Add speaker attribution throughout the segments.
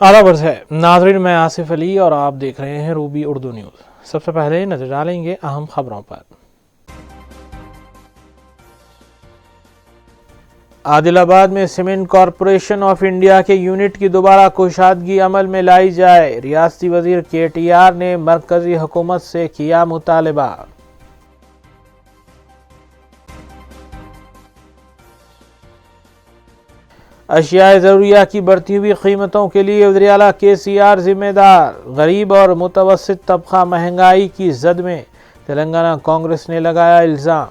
Speaker 1: आला है नाजरीन, मैं आसिफ अली और आप देख रहे हैं रूबी उर्दू न्यूज़। सबसे पहले नजर डालेंगे अहम खबरों पर। आदिलाबाद में सीमेंट कॉरपोरेशन ऑफ इंडिया के यूनिट की दोबारा कुशादगी अमल में लाई जाए, रियासती वजीर KTR ने मरकजी हुकूमत से किया मुतालबा। अशियाए ज़रूरिया की बढ़ती हुई कीमतों के लिए वज़ीर आला KCR जिम्मेदार, गरीब और मुतवस्सित तबका महंगाई की जद में, तेलंगाना कांग्रेस ने लगाया इल्ज़ाम।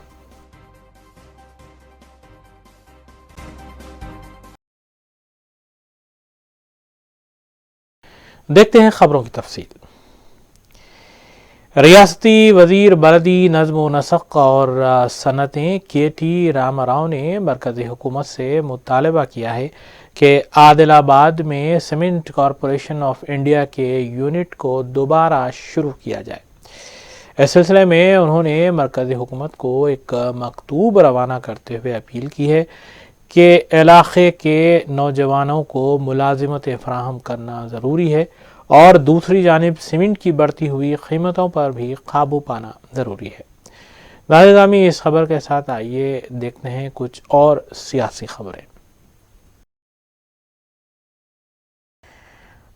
Speaker 1: देखते हैं खबरों की तफसील। रियासती वजीर बलदी नज़्म व नस्क़ और सनतें KT रामाराव ने मरकज़ी हुकूमत से मुतालबा किया है कि आदिलाबाद में सीमेंट कॉरपोरेशन ऑफ इंडिया के यूनिट को दोबारा शुरू किया जाए। इस सिलसिले में उन्होंने मरकज़ी हुकूमत को एक मकतूब रवाना करते हुए अपील की है कि इलाक़े के नौजवानों को मुलाजिमत फ़राहम करना ज़रूरी है और दूसरी जानिब सीमेंट की बढ़ती हुई कीमतों पर भी काबू पाना ज़रूरी है। नाज़रीन, इस खबर के साथ आइए देखते हैं कुछ और सियासी खबरें।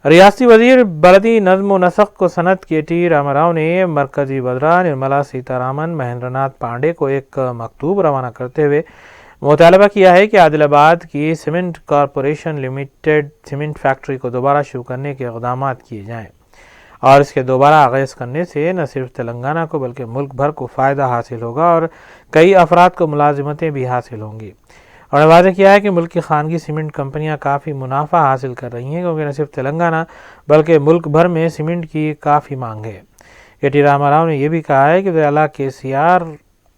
Speaker 1: रियासती वजीर बलदी नज़्म व नस्क़ व सनत KT रामाराव ने मरकज़ी वज़रा निर्मला सीतारामन, महेंद्र नाथ पांडे को एक मकतूब रवाना करते हुए मुतालबा किया है कि आदिलाबाद की cement corporation limited cement factory को दोबारा शुरू करने के इक़दाम किए जाएं और इसके दोबारा आगाज़ करने से न सिर्फ तेलंगाना को बल्कि मुल्क भर को फ़ायदा हासिल होगा और कई अफराद को मुलाजिमतें भी हासिल होंगी। उन्होंने वाज़ेह किया है कि मुल्क की खानगी सीमेंट कंपनियां काफ़ी मुनाफा हासिल कर रही हैं क्योंकि न सिर्फ तेलंगाना बल्कि मुल्क भर में सीमेंट की काफ़ी मांग है। KT रामाराव ने यह भी कहा है कि वज़ीर आला KCR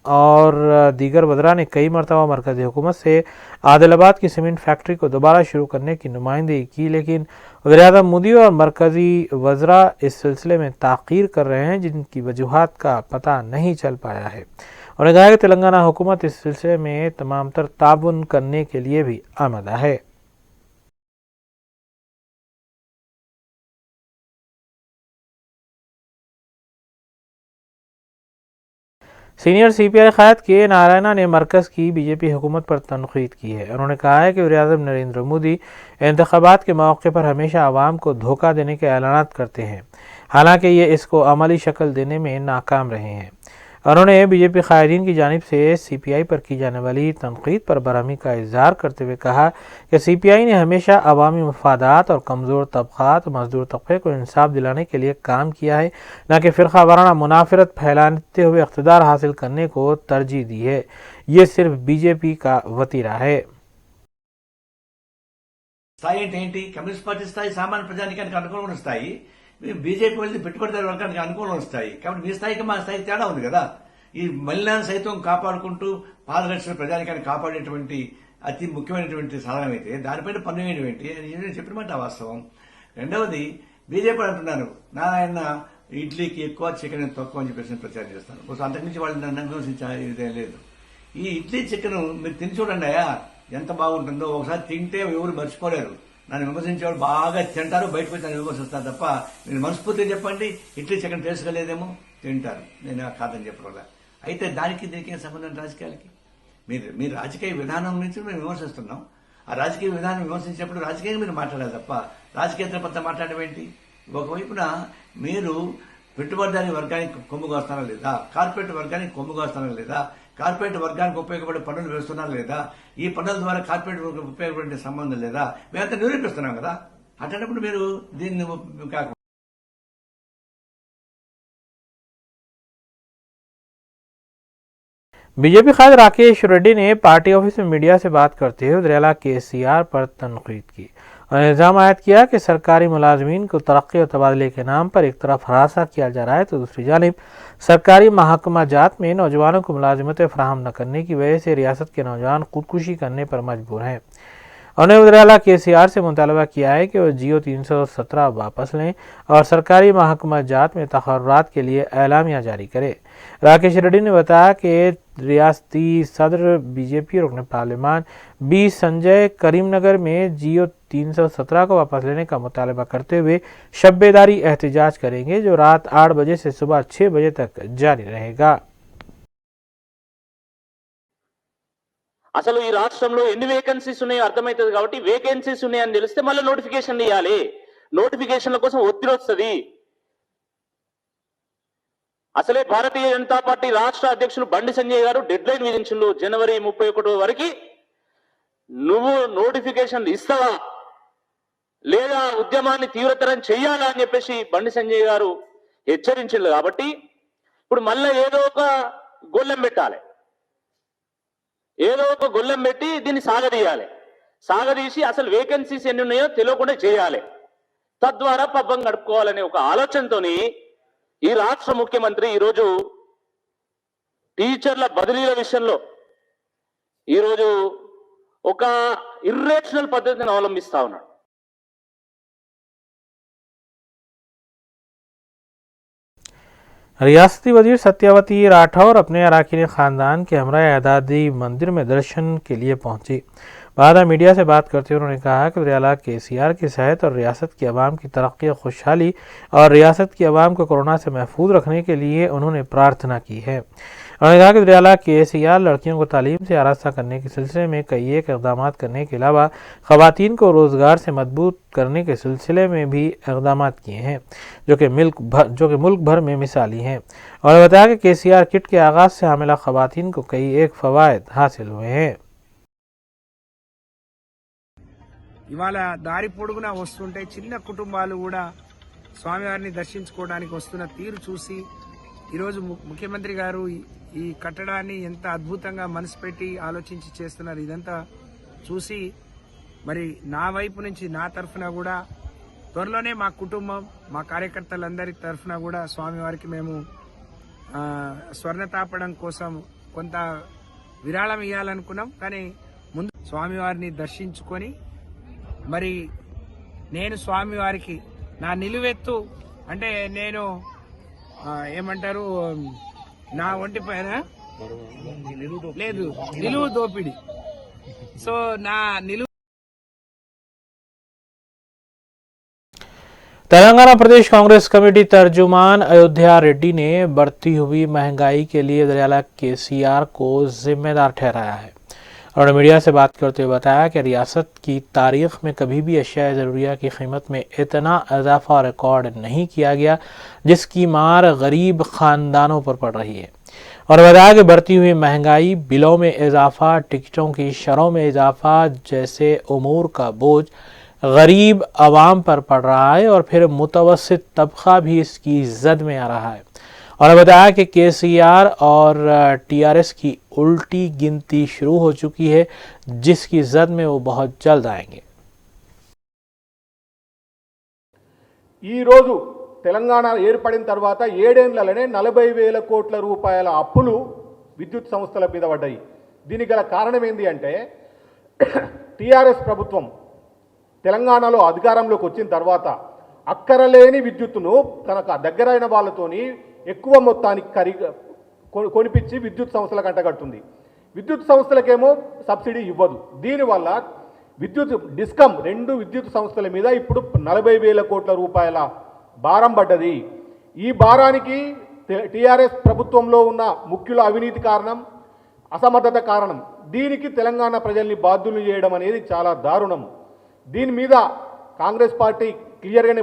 Speaker 1: और दीगर वज़रा ने कई मरतबा मरकज़ी हुकूमत से आदिलाबाद की सीमेंट फैक्ट्री को दोबारा शुरू करने की नुमाइंदगी की, लेकिन वज़ीर-ए-आज़म मोदी और मरकज़ी वज़रा इस सिलसिले में ताख़ीर कर रहे हैं, जिनकी वजूहात का पता नहीं चल पाया है। उन्होंने कहा कि तेलंगाना हुकूमत इस सिलसिले में तमाम तर ताउन करने के लिए भी आमादा है। सीनियर CPI क़ायद के नारायणा ने मरकज़ की BJP हुकूमत पर तनक़ीद की है। उन्होंने कहा है कि वज़ीर-ए-आज़म नरेंद्र मोदी इंतख़ाबात के मौके पर हमेशा आवाम को धोखा देने के ऐलानात करते हैं, हालांकि ये इसको अमली शक्ल देने में नाकाम रहे हैं। उन्होंने BJP क़ायदीन की जानिब से CPI पर की जाने वाली तनक़ीद पर बरहमी का इज़हार करते हुए कहा कि CPI ने हमेशा अवामी मफादात और कमज़ोर तबक़ात मज़दूर तबक़े को इंसाफ दिलाने के लिए काम किया है, न कि फ़िरक़ा वाराना मुनाफ़रत फैलाते हुए इक़्तिदार हासिल करने को तरजीह दी है। ये सिर्फ BJP का वतीरा है।
Speaker 2: కమ్యూనిస్ట్ పార్టీ స్థాయి సామాన్య ప్రజానికానికి అనుకూలమైన స్థాయి, బీజేపీ వెళ్ళి పెట్టుబడిదారు వర్గానికి అనుకూలమైన స్థాయి. కాబట్టి మీ స్థాయికి మా స్థాయికి తేడా ఉంది కదా. ఈ మలినాన్ని సైతం కాపాడుకుంటూ పాదరక్షణ ప్రజానికాన్ని కాపాడేటువంటి అతి ముఖ్యమైనటువంటి సాధనం అయితే దానిపైన పన్ను వేయడం ఏంటి అని నేను చెప్పిన మాట వాస్తవం. రెండవది, బీజేపీ అంటున్నారు నారాయణ ఇడ్లీకి ఎక్కువ చికెన్ తక్కువ అని చెప్పేసి ప్రచారం చేస్తాను. అంతకుమించి వాళ్ళు నన్ను విమర్శించే లేదు. ఈ ఇడ్లీ చికెన్ మీరు తిని చూడండి అయ్యా, ఎంత బాగుంటుందో. ఒకసారి తింటే ఎవరు మర్చిపోలేరు. నన్ను విమర్శించేవాళ్ళు బాగా తింటారు, బయటకు వచ్చి నన్ను విమర్శిస్తారు తప్ప మీరు మనస్ఫూర్తిగా చెప్పండి ఇడ్లీ చికెన్ తెలుసుకోలేదేమో, తింటారు. నేను కాదని చెప్పడం. అయితే దానికి దీనికి ఏం సంబంధం రాజకీయాలకి? మీరు రాజకీయ విధానం నుంచి మేము విమర్శిస్తున్నాం. ఆ రాజకీయ విధానం విమర్శించినప్పుడు రాజకీయంగా మీరు మాట్లాడాలి తప్ప రాజకీయ పట్ల మాట్లాడడం ఏంటి? ఒకవైపున మీరు పెట్టుబడిదారి వర్గానికి కొమ్ముగా వస్తారా లేదా, కార్పొరేట్ వర్గానికి కొమ్ముగా వస్తారా లేదా, కార్పొరేట్ వర్గానికి ఉపయోగపడే పనులు వేస్తున్నారా లేదా, ఈ పనుల ద్వారా కార్పొరేట్ వర్గానికి ఉపయోగపడే సంబంధం లేదా, మేమంతా నిరూపిస్తున్నాం కదా. అట్లాంటప్పుడు మీరు దీన్ని కాకుండా
Speaker 1: BJP क़ायद राकेश रेड्डी ने पार्टी ऑफिस में मीडिया से बात करते हुए वज़ीर आला KCR पर तनक़ीद की और इल्ज़ाम आयद किया कि सरकारी मुलाजमीन को तरक्की और तबादले के नाम पर एक तरफ हरासा किया जा रहा है तो दूसरी जानिब सरकारी महकमा जात में नौजवानों को मुलाजमतें फ़राहम न करने की वजह से रियासत के नौजवान खुदकुशी करने पर मजबूर हैं। उन्होंने वज़ीर आला KCR से मुतालबा किया है कि वह GO 317 वापस लें और सरकारी महकमा जात में तक़र्रुरात के लिए एलामिया जारी करे। राकेश रेड्डी ने बताया कि रियासती सदर बीजेपी रुकन पार्लियामान बी संजय करीमनगर में जियो 317 को वापस लेने का मुतालबा करते हुए शब-ए-दारी एहतजाज करेंगे, जो रात 8 बजे से सुबह 6 बजे तक जारी रहेगा।
Speaker 3: అసలు ఈ రాష్ట్రంలో ఎన్ని వేకెన్సీస్ ఉన్నాయో అర్థమవుతుంది కాబట్టి వేకెన్సీస్ ఉన్నాయని తెలిస్తే మళ్ళీ నోటిఫికేషన్ ఇవ్వాలి. నోటిఫికేషన్ల కోసం ఒత్తిడి వస్తుంది. అసలే భారతీయ జనతా పార్టీ రాష్ట్ర అధ్యక్షులు బండి సంజయ్ గారు డెడ్ లైన్ విధించిండు జనవరి 31 వరకు. నువ్వు నోటిఫికేషన్ ఇస్తావా లేదా ఉద్యమాన్ని తీవ్రతరం చెయ్యాలా అని చెప్పేసి బండి సంజయ్ గారు హెచ్చరించిండు. కాబట్టి ఇప్పుడు మళ్ళీ ఏదో ఒక గొల్లెం పెట్టాలి, ఏదో ఒక గొల్లెం పెట్టి దీన్ని సాగదీయాలి. సాగదీసి అసలు వేకెన్సీస్ ఎన్ని ఉన్నాయో తెలియకుండా చేయాలి. తద్వారా పబ్బం గడుపుకోవాలనే ఒక ఆలోచనతోని ఈ రాష్ట్ర ముఖ్యమంత్రి ఈరోజు టీచర్ల బదిలీల విషయంలో ఈరోజు ఒక ఇర్రేషనల్ పద్ధతిని అవలంబిస్తా ఉన్నాడు.
Speaker 1: रियासती वजीर सत्यावती राठौर अपने अराकीन ख़ानदान के हमरा एदादी मंदिर में दर्शन के लिए पहुंची। बाद में मीडिया से बात करते हुए उन्होंने कहा कि वज़ीर-ए-आला KCR की सेहत और रियासत की आवाम की तरक्की और खुशहाली और रियासत की आवाम को कोरोना से महफूज रखने के लिए उन्होंने प्रार्थना की है। उन्होंने कहा कि वज़ीर-ए-आला KCR लड़कियों को तालीम से आरास्ता करने के सिलसिले में कई एक इक़दाम करने के अलावा ख़वातीन को रोज़गार से मजबूत करने के सिलसिले में भी इक़दाम किए हैं, जो कि मुल्क भर में मिसाली हैं। और बताया कि KCR किट के आगाज़ से हामिला ख़वातीन को कई एक फ़वाइद हासिल हुए हैं।
Speaker 4: ఇవాళ దారి పొడుగునా వస్తుంటే చిన్న కుటుంబాలు కూడా స్వామివారిని దర్శించుకోవడానికి వస్తున్న తీరు చూసి ఈరోజు ముఖ్యమంత్రి గారు ఈ కట్టడాన్ని ఎంత అద్భుతంగా మనసు పెట్టి ఆలోచించి చేస్తున్నారు. ఇదంతా చూసి మరి నా వైపు నుంచి నా తరఫున కూడా త్వరలోనే మా కుటుంబం మా కార్యకర్తలందరి తరఫున కూడా స్వామివారికి మేము స్వర్ణ తాపడం కోసం కొంత విరాళం ఇవ్వాలనుకున్నాం. కానీ ముందు స్వామివారిని దర్శించుకొని మరి నేను స్వామివారికి నా నిలువెత్తు అంటే నేను ఏమంటారు నా ఒంటి పైన లేదు నిలువు దోపిడి సో నా నిలువు
Speaker 1: तेलंगाना प्रदेश कांग्रेस कमेटी तर्जुमान अयोध्या रेड्डी ने बढ़ती हुई महंगाई के लिए वज़ीर-ए-आला KCR को जिम्मेदार ठहराया है। उन्होंने मीडिया से बात करते हुए बताया कि रियासत की तारीख में कभी भी अशिया ज़रूरिया की कीमत में इतना इजाफा रिकॉर्ड नहीं किया गया जिसकी मार गरीब ख़ानदानों पर पड़ रही है। और बताया कि बढ़ती हुई महंगाई, बिलों में इजाफा, टिकटों की शरहों में इजाफा जैसे उमूर का बोझ गरीब आवाम पर पड़ रहा है और फिर मुतवस्सित तबका भी इसकी जद में आ रहा है। और बताया कि KCR और TRS की उल्टी गिनती शुरू हो चुकी है, जिसकी जद में वो बहुत जल्द आएंगे।
Speaker 5: ఈ రోజు తెలంగాణ ఏర్పడిన తర్వాత 7 ఏళ్లలోనే 40,000 కోట్ల రూపాయల అప్పులు విద్యుత్ సంస్థల మీద పడ్డాయి. దీనికి గల కారణం ఏంది అంటే TRS ప్రభుత్వం తెలంగాణలో అధికారంలోకి వచ్చిన తర్వాత అక్కరలేని విద్యుత్తును తన దగ్గరైన వాళ్ళతోని ఎక్కువ మొత్తానికి కొనిపించి విద్యుత్ సంస్థలకు అంటగడుతుంది. విద్యుత్ సంస్థలకేమో సబ్సిడీ ఇవ్వదు. దీనివల్ల విద్యుత్ డిస్కమ్ 2 విద్యుత్ సంస్థల మీద ఇప్పుడు 40,000 కోట్ల రూపాయల భారం పడ్డది. ఈ భారానికి TRS ప్రభుత్వంలో ఉన్న ముఖ్యుల అవినీతి కారణం, అసమర్థత కారణం. దీనికి తెలంగాణ ప్రజల్ని బాధ్యులు చేయడం అనేది చాలా దారుణం. దీని మీద కాంగ్రెస్ పార్టీ క్లియర్గానే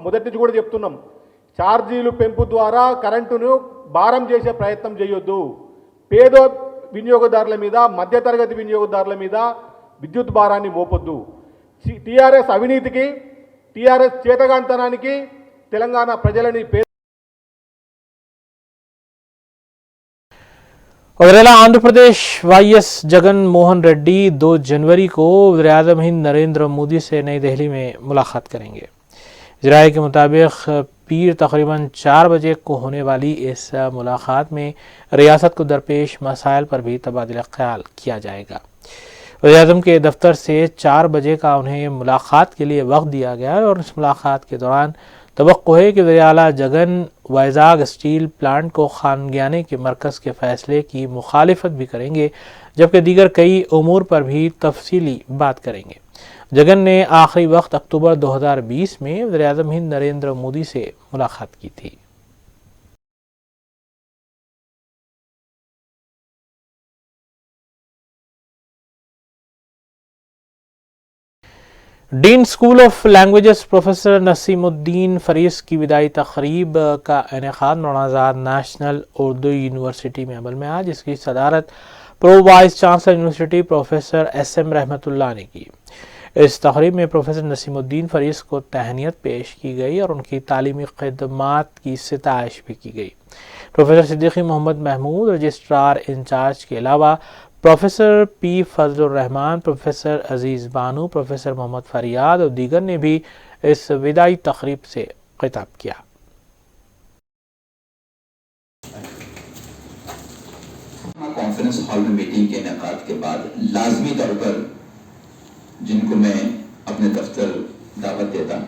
Speaker 5: మొదటి నుంచి కూడా చెప్తున్నాం, ఛార్జీలు పెంపు ద్వారా కరెంటును భారం చేసే ప్రయత్నం చేయొద్దు. పేద వినియోగదారుల మీద, మధ్యతరగతి వినియోగదారుల మీద విద్యుత్ భారాన్ని మోపొద్దు. TRS అవినీతికి, TRS చేతగాంతనానికి తెలంగాణ ప్రజలని
Speaker 1: वज़ीर-ए-आला आंध्र प्रदेश YS जगन मोहन रेड्डी 2 जनवरी को वज़ीर-ए-आज़म हिंद नरेंद्र मोदी से नई दिल्ली में मुलाकात करेंगे। ज़राए के मुताबिक पीर तकरीबन 4 बजे को होने वाली इस मुलाकात में रियासत को दरपेश मसाइल पर भी तबादला ख्याल किया जाएगा। वज़ीर-ए-आज़म के दफ्तर से 4 बजे का उन्हें मुलाकात के लिए वक्त दिया गया है और इस मुलाकात के दौरान توقع ہے کہ وزیر اعلیٰ جگن وائزاگ اسٹیل پلانٹ کو خانگیانے کے مرکز کے فیصلے کی مخالفت بھی کریں گے، جبکہ دیگر کئی امور پر بھی تفصیلی بات کریں گے۔ جگن نے آخری وقت اکتوبر 2020 میں وزیر اعظم ہند نریندر مودی سے ملاقات کی تھی۔ ڈین school of languages professor Naseem Uddin fresh کی وداعی تقریب کا انعقاد مولانا آزاد نیشنل اردو یونیورسٹی میں عمل میں آیا، جس کی صدارت pro vice chancellor university professor S M Rahmat Ullah نے کی۔ اس تقریب میں پروفیسر نسیم الدین فریس کو تہنیت پیش کی گئی اور ان کی تعلیمی خدمات کی ستائش بھی کی گئی۔ پروفیسر صدیقی محمد محمود رجسٹرار انچارج کے علاوہ پروفیسر پی فضل الرحمان، پروفیسر عزیز بانو، پروفیسر محمد فریاد اور دیگر نے بھی اس وداعی تقریب سے خطاب کیا۔
Speaker 6: کانفرنس ہال میں میٹنگ کے انعقاد کے بعد لازمی طور پر جن کو میں اپنے دفتر دعوت دیتا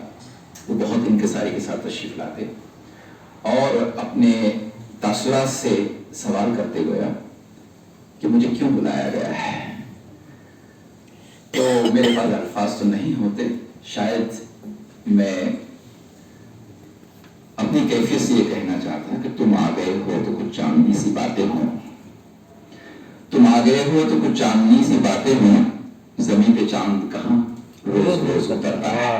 Speaker 6: وہ بہت انکساری کے ساتھ تشریف لاتے اور اپنے تاثرات سے سوال کرتے گیا کہ مجھے کیوں بلایا گیا ہے۔ تو میرے پاس الفاظ تو نہیں ہوتے، شاید میں اپنی کیفیت سے یہ کہنا چاہتا کہ تم آ گئے ہو تو کچھ چاندنی سی باتیں ہوں، تم آ گئے ہو تو کچھ چاندنی سی باتیں ہوں، زمین پہ چاند کہاں روز روز اترتا ہے۔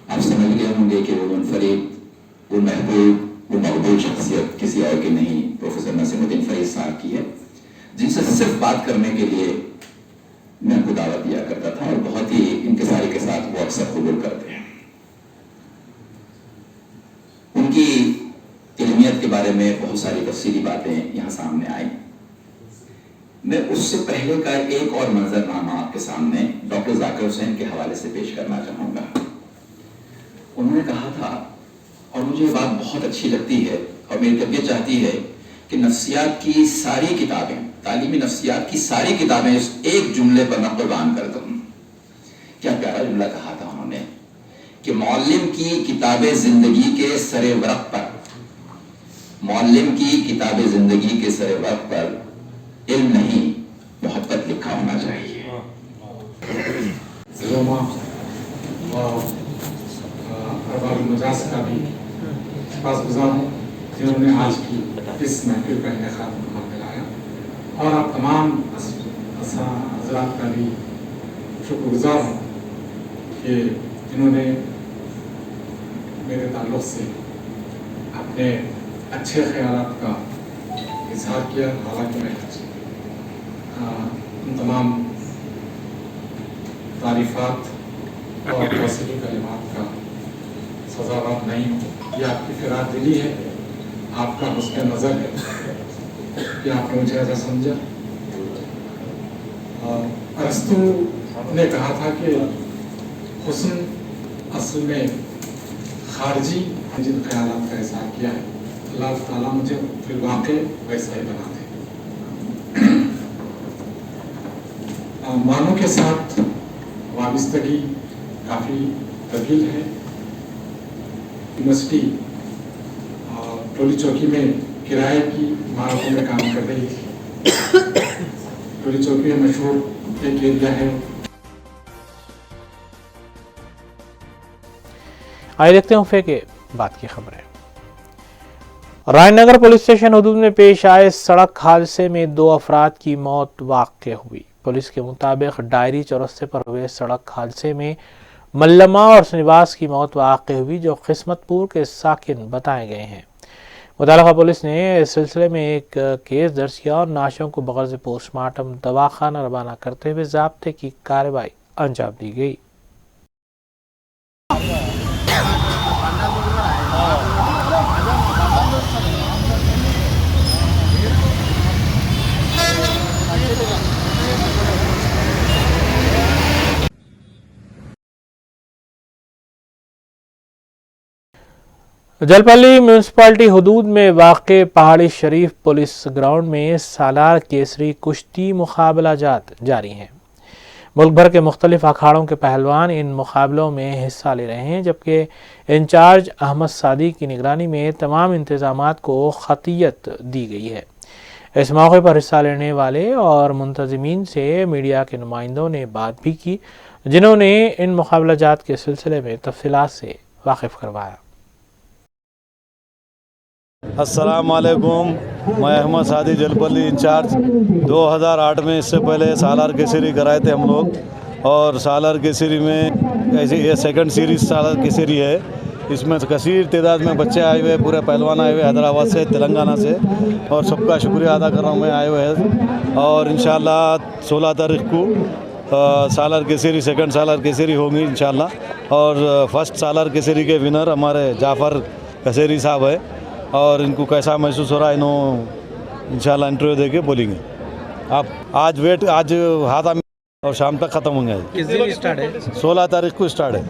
Speaker 6: آپ سمجھ گئے ہوں گے کہ وہ منفرد، وہ محبوب، وہ مقبول شخصیت کسی اور کی نہیں، پروفیسر نسیم الدین فریس صاحب کی ہے، جن سے صرف بات کرنے کے لیے میں ان کو دعوت دیا کرتا تھا اور بہت ہی انکساری کے ساتھ وہ اکثر قبول کرتے ہیں۔ ان کی علمیت کے بارے میں بہت ساری تفصیلی باتیں یہاں سامنے آئیں۔ میں اس سے پہلے کا ایک اور منظرنامہ آپ کے سامنے ڈاکٹر ذاکر حسین کے حوالے سے پیش کرنا چاہوں گا۔ انہوں نے کہا تھا، اور مجھے یہ بات بہت اچھی لگتی ہے اور میری طبیعت چاہتی ہے کہ نفسیات کی ساری کتابیں، تعلیمی نفسیات کی ساری کتابیں اس ایک جملے پر میں قربان کر دوں۔ کیا پیارا جملہ کہا تھا انہوں نے کہ معلم کی کتاب زندگی کے سر ورق پر، معلم کی کتاب زندگی کے سر ورق پر علم نہیں محبت لکھا ہونا چاہیے۔
Speaker 7: علماء اور ارباب المجاز کا بھی سپاس گزار ہوں جنہوں نے آج کی اس محفل کا انعقاد کرایا، اور آپ تمام حضرات کا بھی شکر گزار ہوں کہ جنہوں نے میرے تعلق سے اپنے اچھے خیالات کا اظہار کیا۔ حالانکہ میں ان تمام تعریفات اور توصیفی کلمات کا سزاوار نہیں ہوں۔ یہ آپ کی فراغ دلی ہے، آپ کا حسن نظر ہے کہ آپ نے مجھے ایسا سمجھا۔ ارسطو نے کہا تھا کہ حسن اصل میں خارجی جن خیالات کا اظہار کیا ہے، اللہ تعالیٰ مجھے فی الواقع ویسا ہی بنا دے۔ معنوں کے ساتھ وابستگی کافی طویل ہے۔ یونیورسٹی ٹولی چوکی میں کرائے کی عمارتوں میں کام کر رہی ہے۔ ٹولی چوکی میں مشہور ایک ایریا ہے۔
Speaker 1: آئے دیکھتے ہیں وفے کے بعد کی خبریں۔ رائے نگر پولیس اسٹیشن حدود میں پیش آئے سڑک حادثے میں 2 افراد کی موت واقع ہوئی۔ پولیس کے مطابق ڈائری چورستے پر ہوئے سڑک حادثے میں ملما اور سنیواس کی موت واقع ہوئی، جو قسمت پور کے ساکن بتائے گئے ہیں۔ متعلقہ پولیس نے اس سلسلے میں ایک کیس درج کیا اور نعشوں کو بغرض پوسٹ مارٹم دواخانہ روانہ کرتے ہوئے ضابطے کی کارروائی انجام دی گئی۔ جلپلی میونسپلٹی حدود میں واقع پہاڑی شریف پولیس گراؤنڈ میں سالار کیسری کشتی مقابلہ جات جاری ہیں۔ मुल्क भर के मुख्तलिफ अखाड़ों के पहलवान इन मुकाबलों में हिस्सा ले रहे हैं, जबकि इंचार्ज अहमद सादी की निगरानी में तमाम इंतजामात को खतियत दी गई है। इस मौके पर हिस्सा लेने वाले और मुंतज़मीन से मीडिया के नुमाइंदों ने बात भी की, जिन्होंने इन मुकाबलाजात के सिलसिले में तफसीलात से वाकिफ़ करवाया।
Speaker 8: अस्सलाम वालेकुम, मैं अहमद सादी जलपल्ली इंचार्ज। 2008 में इससे पहले सालार केसरी कराए थे हम लोग, और सालार केसरी में ऐसे ये सेकंड सीरीज़ सालार केसरी है। इसमें कसीर तादाद में बच्चे आए हुए, पूरे पहलवान आए हुए हैदराबाद से, तेलंगाना से, और सबका शुक्रिया अदा कर रहा हूँ मैं आए हुए हैं। और इंशाल्लाह 16 तारीख को सालार केसरी सेकंड सालार केसरी होंगी इंशाल्लाह। और फर्स्ट सालार केसरी के विनर हमारे जाफ़र कसेरी साहब है, और इनको कैसा महसूस हो रहा है इन्हों इंशाल्लाह इंटरव्यू देके बोलेंगे। आप आज हाथा और शाम तक ख़त्म होंगे।
Speaker 1: किस दिन स्टार्ट है?
Speaker 8: 16 तारीख को स्टार्ट है।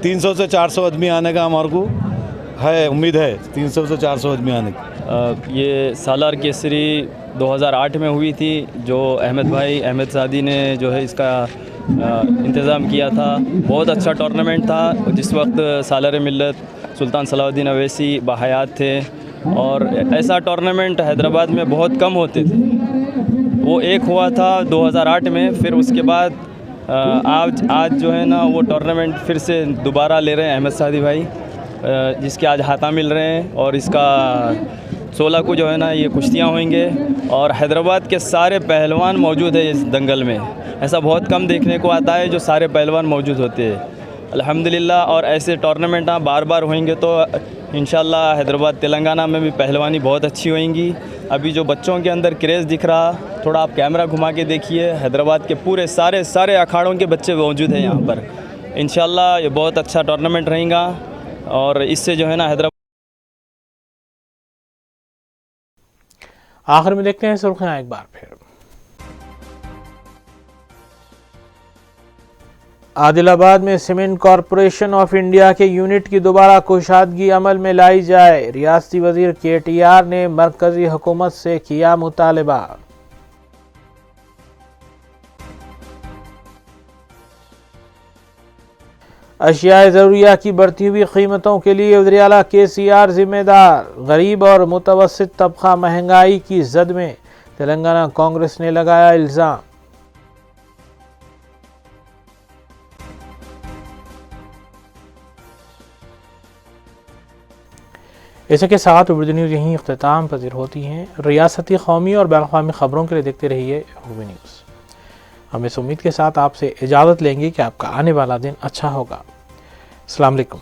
Speaker 8: 300 से 400 आदमी आने का हमारे को है, उम्मीद है 300 से 400 आदमी आने की।
Speaker 9: ये सालार केसरी 2008 में हुई थी, जो अहमद सादी ने जो है इसका इंतज़ाम किया था। बहुत अच्छा टूर्नामेंट था। जिस वक्त सालार मिल्लत सुल्तान सलाहुद्दीन अवैसी बहयात थे, और ऐसा टूर्नामेंट हैदराबाद में बहुत कम होते थे। वो एक हुआ था 2008 में, फिर उसके बाद आज जो है ना वो टूर्नामेंट फिर से दोबारा ले रहे हैं अहमद सादी भाई, जिसके आज हाथा मिल रहे हैं। और इसका 16 को जो है ना ये कुश्तियाँ होंगे, और हैदराबाद के सारे पहलवान मौजूद है इस दंगल में। ऐसा बहुत कम देखने को आता है जो सारे पहलवान मौजूद होते हैं, अल्हम्दुलिल्लाह। और ऐसे टूर्नामेंट बार बार होंगे तो इंशाल्लाह हैदराबाद तेलंगाना में भी पहलवानी बहुत अच्छी होंगी। अभी जो बच्चों के अंदर क्रेज़ दिख रहा, थोड़ा आप कैमरा घुमा के देखिए, हैदराबाद के पूरे सारे अखाड़ों के बच्चे मौजूद हैं यहाँ पर। इंशाल्लाह ये बहुत अच्छा टूर्नामेंट रहेगा, और इससे जो है ना हैदराबाद।
Speaker 1: आखिर में देखते हैं सुर्खियाँ एक बार फिर। आदिलाबाद में सीमेंट कॉरपोरेशन ऑफ इंडिया के यूनिट की दोबारा कुशादगी अमल में लाई जाए, रियासती वजीर KTR ने मरकजी हुकूमत से किया मुतालबा। अशियाए ज़रूरिया की बढ़ती हुई कीमतों के लिए वज़ीर आला KCR जिम्मेदार, गरीब और मुतवस्सित तबका महंगाई की जद में, तेलंगाना कांग्रेस ने लगाया इल्ज़ाम। इसके साथ उर्दू न्यूज़ यहीं इख्तिताम पजीर होती हैं। रियासती, कौमी और बैनुल-अक़वामी ख़बरों के लिए देखते रहिए हुबी न्यूज़। हम इस उम्मीद के साथ आपसे इजाज़त लेंगे कि आपका आने वाला दिन अच्छा होगा। अस्सलाम वालेकुम।